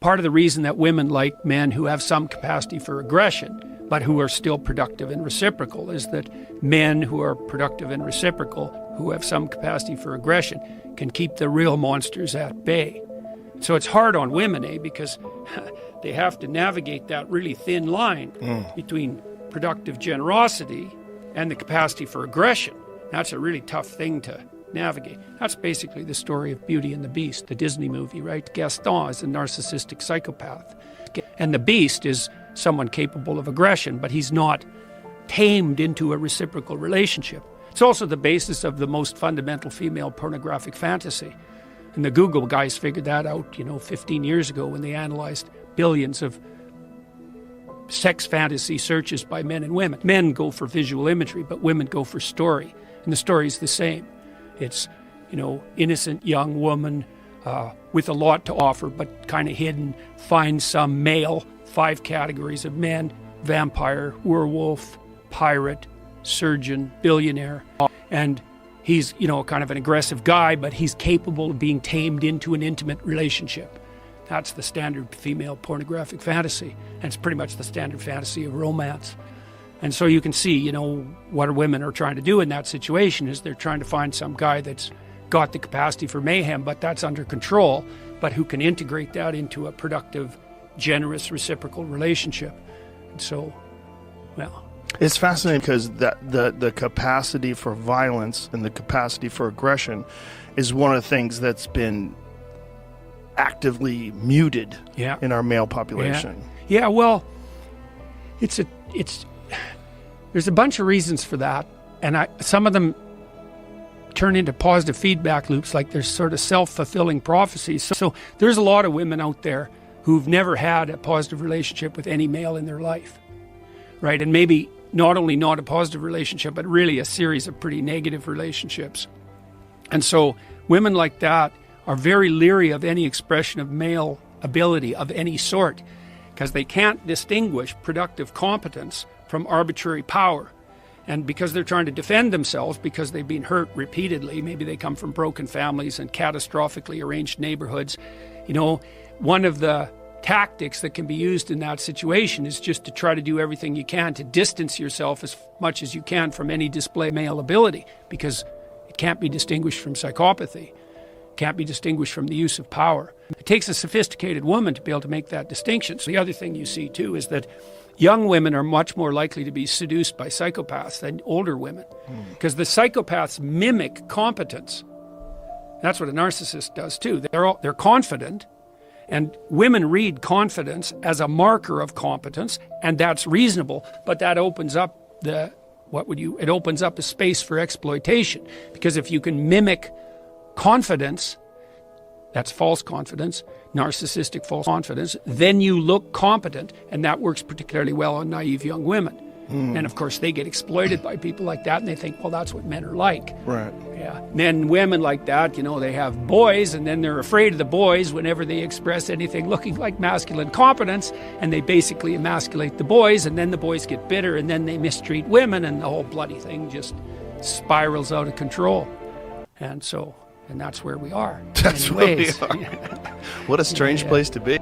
part of the reason that women like men who have some capacity for aggression, but who are still productive and reciprocal, is that men who are productive and reciprocal, who have some capacity for aggression, can keep the real monsters at bay. So it's hard on women, because they have to navigate that really thin line between productive generosity and the capacity for aggression. That's a really tough thing to navigate. That's basically the story of Beauty and the Beast, the Disney movie, right? Gaston is a narcissistic psychopath. And the Beast is someone capable of aggression, but he's not tamed into a reciprocal relationship. It's also the basis of the most fundamental female pornographic fantasy. And the Google guys figured that out, 15 years ago when they analyzed billions of sex fantasy searches by men and women. Men go for visual imagery, but women go for story. And the story is the same. It's, innocent young woman with a lot to offer, but kind of hidden, finds some male, 5 categories of men: vampire, werewolf, pirate, surgeon, billionaire. And he's, kind of an aggressive guy, but he's capable of being tamed into an intimate relationship. That's the standard female pornographic fantasy. And it's pretty much the standard fantasy of romance. And so you can see, what women are trying to do in that situation is they're trying to find some guy that's got the capacity for mayhem, but that's under control, but who can integrate that into a productive, generous, reciprocal relationship. And so, well... It's fascinating because the capacity for violence and the capacity for aggression is one of the things that's been actively muted in our male population. Yeah, well, there's a bunch of reasons for that, and some of them turn into positive feedback loops, like there's sort of self-fulfilling prophecies. So there's a lot of women out there who've never had a positive relationship with any male in their life, right? And maybe not only not a positive relationship, but really a series of pretty negative relationships. And so women like that are very leery of any expression of male ability of any sort, because they can't distinguish productive competence from arbitrary power. And because they're trying to defend themselves, because they've been hurt repeatedly, maybe they come from broken families and catastrophically arranged neighborhoods, one of the tactics that can be used in that situation is just to try to do everything you can to distance yourself as much as you can from any display of male ability, because it can't be distinguished from psychopathy, can't be distinguished from the use of power. It takes a sophisticated woman to be able to make that distinction. So the other thing you see too is that young women are much more likely to be seduced by psychopaths than older women, because the psychopaths mimic competence. That's what a narcissist does too. They're confident, and women read confidence as a marker of competence, and that's reasonable, but that opens up it opens up a space for exploitation, because if you can mimic confidence, that's false confidence, narcissistic false confidence, then you look competent, and that works particularly well on naive young women. And of course they get exploited by people like that, and they think, well, that's what men are like. Right. Yeah. Then women like that, they have boys, and then they're afraid of the boys whenever they express anything looking like masculine competence, and they basically emasculate the boys, and then the boys get bitter, and then they mistreat women, and the whole bloody thing just spirals out of control. And that's where we are. That's where we are. What a strange place to be.